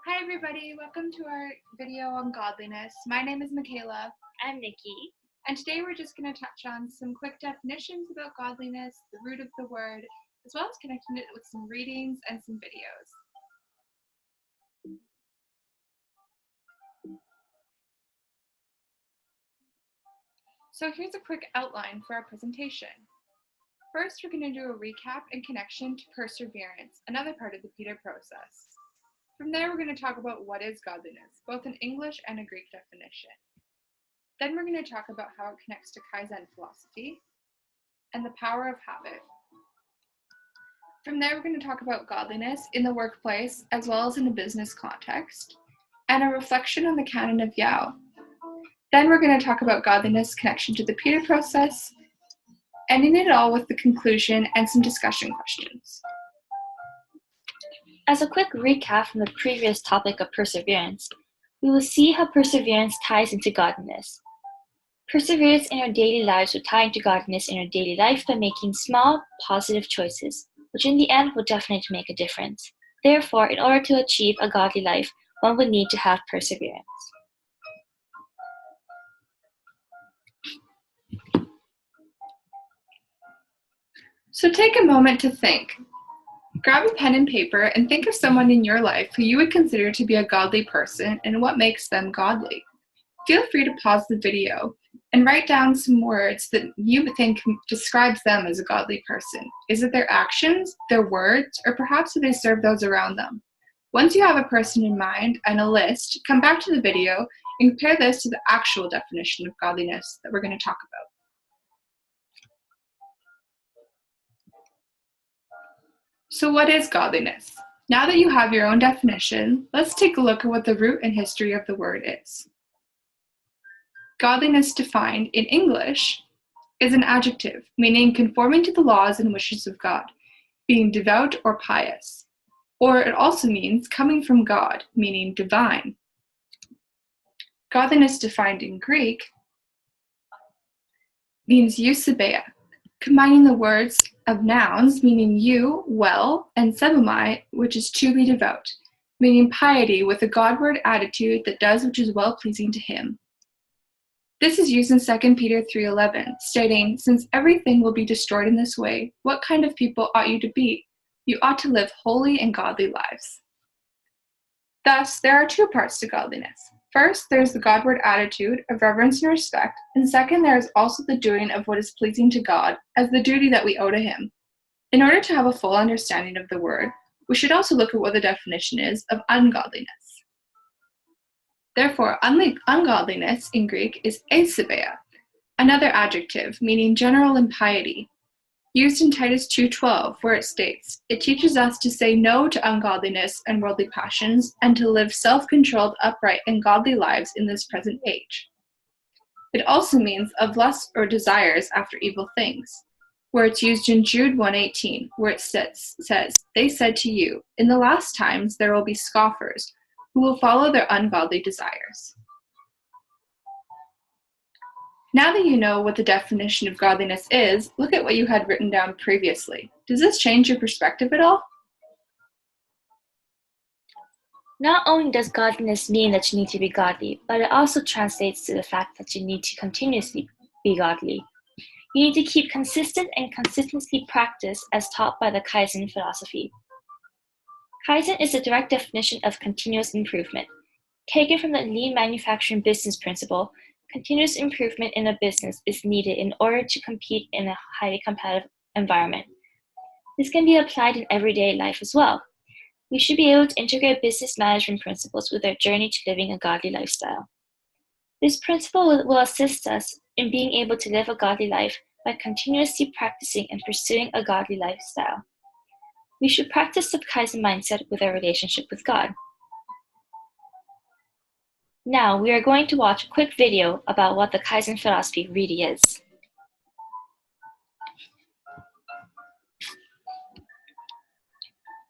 Hi everybody, welcome to our video on godliness. My name is Micheyla. I'm Niki. And today we're just going to touch on some quick definitions about godliness, the root of the word, as well as connecting it with some readings and some videos. So here's a quick outline for our presentation. First, we're going to do a recap and connection to perseverance, another part of the Peter process. From there, we're going to talk about what is godliness, both in English and a Greek definition. Then we're going to talk about how it connects to Kaizen philosophy and the power of habit. From there, we're going to talk about godliness in the workplace as well as in a business context, and a reflection on the canon of Yao. Then we're going to talk about godliness connection to the Peter process, ending it all with the conclusion and some discussion questions. As a quick recap from the previous topic of perseverance, we will see how perseverance ties into godliness. Perseverance in our daily lives will tie into godliness in our daily life by making small, positive choices, which in the end will definitely make a difference. Therefore, in order to achieve a godly life, one will need to have perseverance. So take a moment to think. Grab a pen and paper and think of someone in your life who you would consider to be a godly person and what makes them godly. Feel free to pause the video and write down some words that you think describes them as a godly person. Is it their actions, their words, or perhaps do they serve those around them? Once you have a person in mind and a list, come back to the video and compare this to the actual definition of godliness that we're going to talk about. So what is godliness? Now that you have your own definition, let's take a look at what the root and history of the word is. Godliness defined in English is an adjective, meaning conforming to the laws and wishes of God, being devout or pious. Or it also means coming from God, meaning divine. Godliness defined in Greek means eusebeia, combining the words of nouns, meaning you, well, and sebomai, which is to be devout, meaning piety with a Godward attitude that does which is well-pleasing to Him. This is used in 2 Peter 3:11, stating, "Since everything will be destroyed in this way, what kind of people ought you to be? You ought to live holy and godly lives." Thus, there are two parts to godliness. First, there's the Godward attitude of reverence and respect, and second, there is also the doing of what is pleasing to God as the duty that we owe to Him. In order to have a full understanding of the word, we should also look at what the definition is of ungodliness. Therefore, ungodliness in Greek is eisebeia, another adjective meaning general impiety, used in Titus 2:12, where it states, "It teaches us to say no to ungodliness and worldly passions, and to live self-controlled, upright, and godly lives in this present age." It also means of lust or desires after evil things, where it's used in Jude 1:18, where it says, "They said to you, in the last times there will be scoffers, who will follow their ungodly desires." Now that you know what the definition of godliness is, look at what you had written down previously. Does this change your perspective at all? Not only does godliness mean that you need to be godly, but it also translates to the fact that you need to continuously be godly. You need to keep consistent and consistently practice as taught by the Kaizen philosophy. Kaizen is a direct definition of continuous improvement. Taken from the lean manufacturing business principle, continuous improvement in a business is needed in order to compete in a highly competitive environment. This can be applied in everyday life as well. We should be able to integrate business management principles with our journey to living a godly lifestyle. This principle will assist us in being able to live a godly life by continuously practicing and pursuing a godly lifestyle. We should practice the Kaizen mindset with our relationship with God. Now, we are going to watch a quick video about what the Kaizen philosophy really is.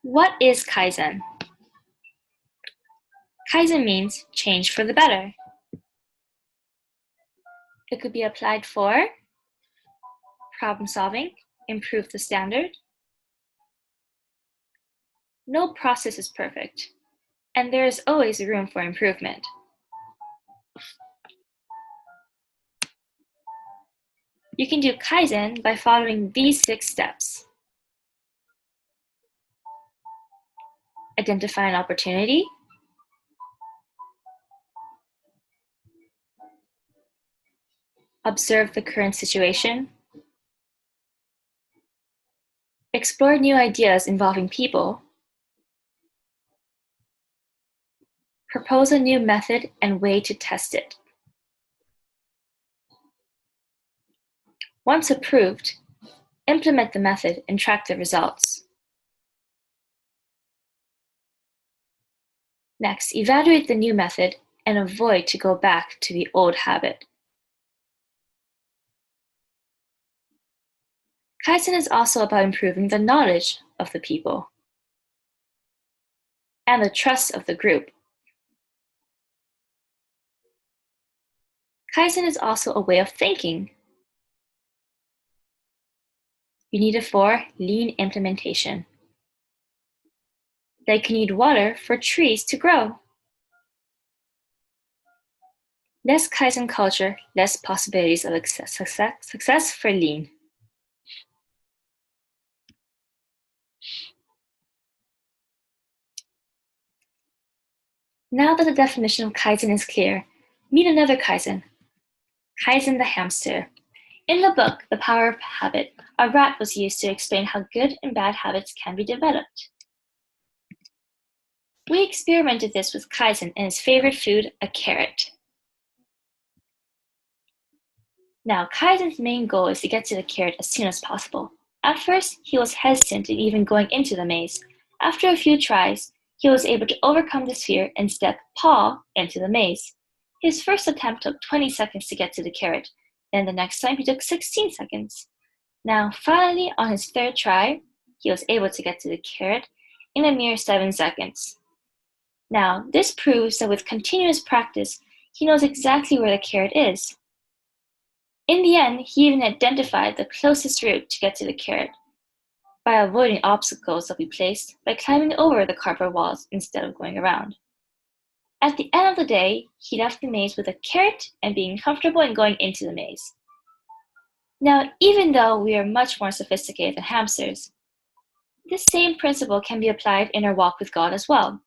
What is Kaizen? Kaizen means change for the better. It could be applied for problem solving, improve the standard. No process is perfect, and there is always room for improvement. You can do Kaizen by following these 6 steps. Identify an opportunity. Observe the current situation. Explore new ideas involving people. Propose a new method and way to test it. Once approved, implement the method and track the results. Next, evaluate the new method and avoid to go back to the old habit. Kaizen is also about improving the knowledge of the people and the trust of the group. Kaizen is also a way of thinking. You need it for lean implementation. Like you need water for trees to grow. Less Kaizen culture, less possibilities of success for lean. Now that the definition of Kaizen is clear, meet another Kaizen. Kaizen the hamster. In the book, The Power of Habit, a rat was used to explain how good and bad habits can be developed. We experimented this with Kaizen and his favorite food, a carrot. Now, Kaizen's main goal is to get to the carrot as soon as possible. At first, he was hesitant in even going into the maze. After a few tries, he was able to overcome this fear and step paw into the maze. His first attempt took 20 seconds to get to the carrot. Then the next time he took 16 seconds. Now, finally, on his 3rd try, he was able to get to the carrot in a mere 7 seconds. Now, this proves that with continuous practice, he knows exactly where the carrot is. In the end, he even identified the closest route to get to the carrot by avoiding obstacles that we placed by climbing over the cardboard walls instead of going around. At the end of the day, he left the maze with a carrot and being comfortable in going into the maze. Now, even though we are much more sophisticated than hamsters, this same principle can be applied in our walk with God as well.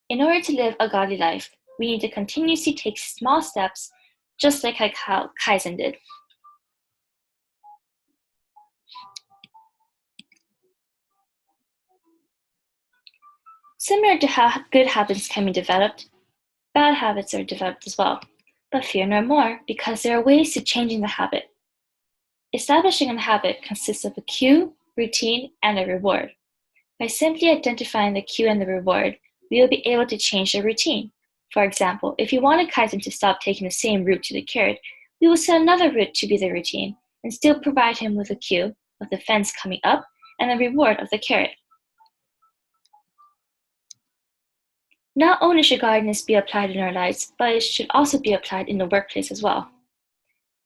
In order to live a godly life, we need to continuously take small steps, just like how Kaizen did. Similar to how good habits can be developed, bad habits are developed as well. But fear no more, because there are ways to changing the habit. Establishing a habit consists of a cue, routine, and a reward. By simply identifying the cue and the reward, we will be able to change the routine. For example, if you wanted Kaizen to stop taking the same route to the carrot, we will set another route to be the routine, and still provide him with a cue of the fence coming up and the reward of the carrot. Not only should godliness be applied in our lives, but it should also be applied in the workplace as well.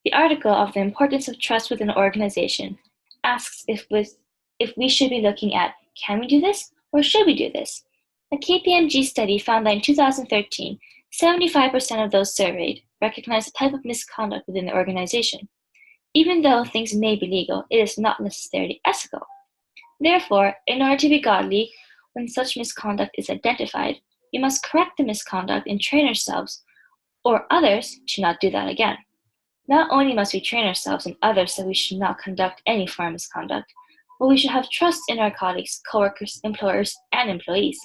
The article of the importance of trust within an organization asks if we should be looking at, can we do this or should we do this? A KPMG study found that in 2013, 75% of those surveyed recognized a type of misconduct within the organization. Even though things may be legal, it is not necessarily ethical. Therefore, in order to be godly, when such misconduct is identified, we must correct the misconduct and train ourselves or others to not do that again. Not only must we train ourselves and others that we should not conduct any form of misconduct, but we should have trust in our colleagues, coworkers, employers, and employees.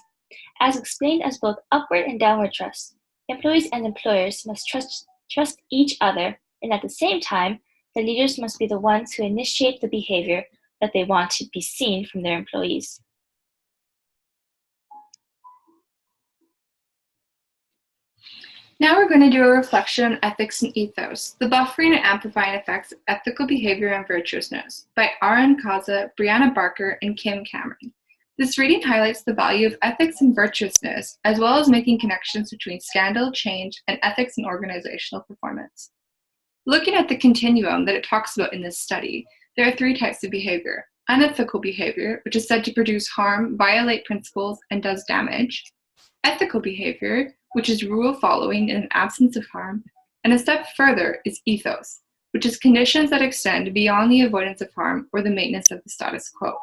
As explained as both upward and downward trust, employees and employers must trust each other, and at the same time, the leaders must be the ones who initiate the behavior that they want to be seen from their employees. Now we're going to do a reflection on ethics and ethos, the buffering and amplifying effects of ethical behavior and virtuousness by Aaron Kaza, Brianna Barker, and Kim Cameron. This reading highlights the value of ethics and virtuousness, as well as making connections between scandal, change, and ethics and organizational performance. Looking at the continuum that it talks about in this study, there are 3 types of behavior. Unethical behavior, which is said to produce harm, violate principles, and does damage. ethical behavior, which is rule following in an absence of harm, and a step further is ethos, which is conditions that extend beyond the avoidance of harm or the maintenance of the status quo.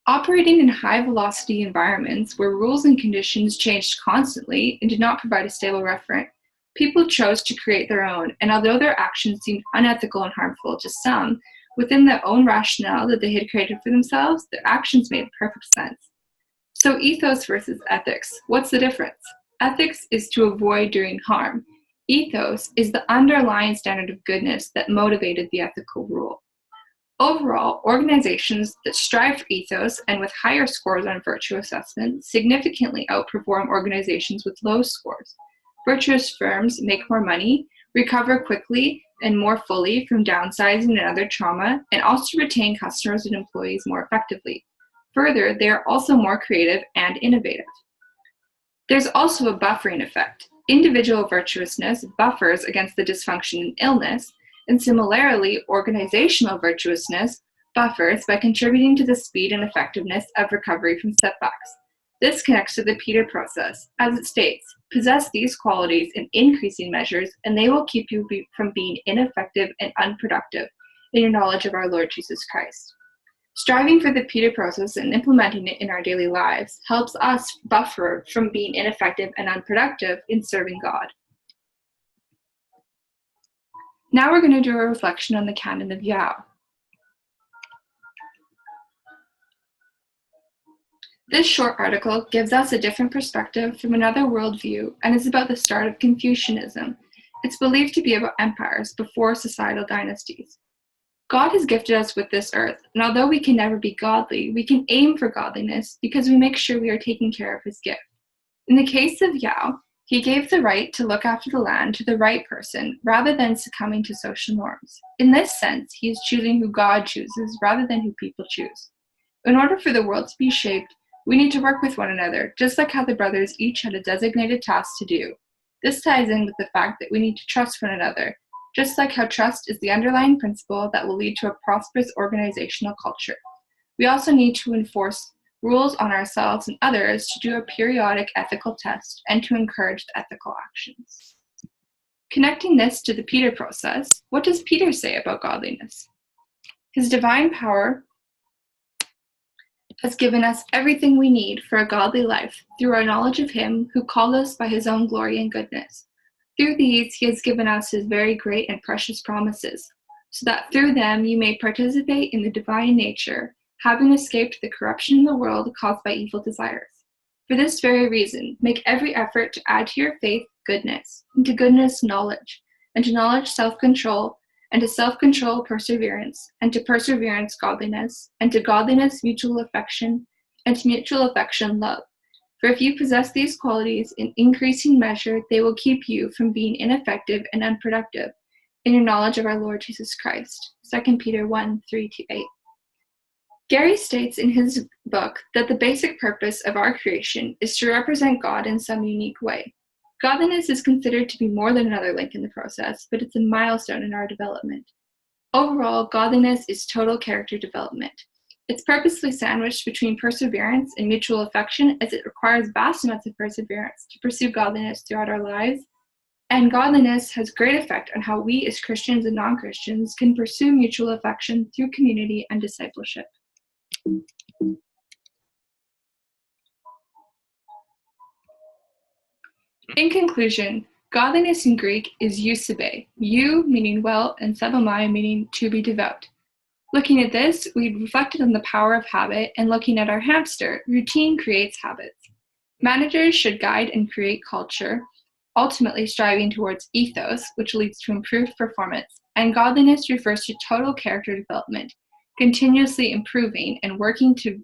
Operating in high-velocity environments where rules and conditions changed constantly and did not provide a stable referent, people chose to create their own, and although their actions seemed unethical and harmful to some, within their own rationale that they had created for themselves, their actions made perfect sense. So ethos versus ethics, what's the difference? Ethics is to avoid doing harm. Ethos is the underlying standard of goodness that motivated the ethical rule. Overall, organizations that strive for ethos and with higher scores on virtue assessment significantly outperform organizations with low scores. Virtuous firms make more money, recover quickly and more fully from downsizing and other trauma, and also retain customers and employees more effectively. Further, they are also more creative and innovative. There's also a buffering effect. Individual virtuousness buffers against the dysfunction and illness, and similarly, organizational virtuousness buffers by contributing to the speed and effectiveness of recovery from setbacks. This connects to the Peter process. As it states, possess these qualities in increasing measures, and they will keep you from being ineffective and unproductive in your knowledge of our Lord Jesus Christ. Striving for the Peter process and implementing it in our daily lives helps us buffer from being ineffective and unproductive in serving God. Now we're going to do a reflection on the canon of Yao. This short article gives us a different perspective from another worldview and is about the start of Confucianism. It's believed to be about empires before societal dynasties. God has gifted us with this earth, and although we can never be godly, we can aim for godliness because we make sure we are taking care of his gift. In the case of Yao, he gave the right to look after the land to the right person rather than succumbing to social norms. In this sense, he is choosing who God chooses rather than who people choose. In order for the world to be shaped, we need to work with one another, just like how the brothers each had a designated task to do. This ties in with the fact that we need to trust one another, just like how trust is the underlying principle that will lead to a prosperous organizational culture. We also need to enforce rules on ourselves and others to do a periodic ethical test and to encourage the ethical actions. Connecting this to the Peter process, what does Peter say about godliness? His divine power has given us everything we need for a godly life through our knowledge of him who called us by his own glory and goodness. Through these, he has given us his very great and precious promises, so that through them you may participate in the divine nature, having escaped the corruption in the world caused by evil desires. For this very reason, make every effort to add to your faith goodness, and to goodness knowledge, and to knowledge self-control, and to self-control perseverance, and to perseverance godliness, and to godliness mutual affection, and to mutual affection love. For if you possess these qualities in increasing measure, they will keep you from being ineffective and unproductive in your knowledge of our Lord Jesus Christ. 2 Peter 1:3-8. Gary states in his book that the basic purpose of our creation is to represent God in some unique way. Godliness is considered to be more than another link in the process, but it's a milestone in our development. Overall, godliness is total character development. It's purposely sandwiched between perseverance and mutual affection, as it requires vast amounts of perseverance to pursue godliness throughout our lives. And godliness has great effect on how we as Christians and non-Christians can pursue mutual affection through community and discipleship. In conclusion, godliness in Greek is eusebe, eu meaning well and sebomai meaning to be devout. Looking at this, we've reflected on the power of habit, and looking at our hamster, routine creates habits. Managers should guide and create culture, ultimately striving towards ethos, which leads to improved performance, and godliness refers to total character development, continuously improving and working to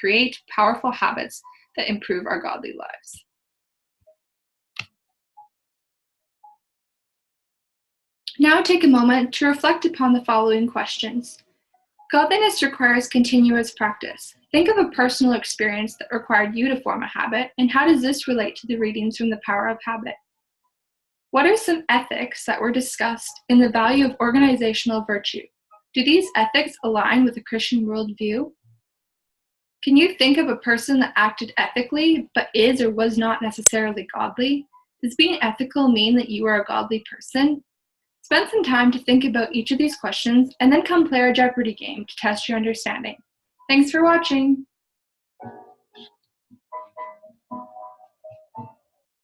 create powerful habits that improve our godly lives. Now take a moment to reflect upon the following questions. Godliness requires continuous practice. Think of a personal experience that required you to form a habit, and how does this relate to the readings from The Power of Habit? What are some ethics that were discussed in the value of organizational virtue? Do these ethics align with a Christian worldview? Can you think of a person that acted ethically but is or was not necessarily godly? Does being ethical mean that you are a godly person? Spend some time to think about each of these questions and then come play our Jeopardy game to test your understanding. Thanks for watching!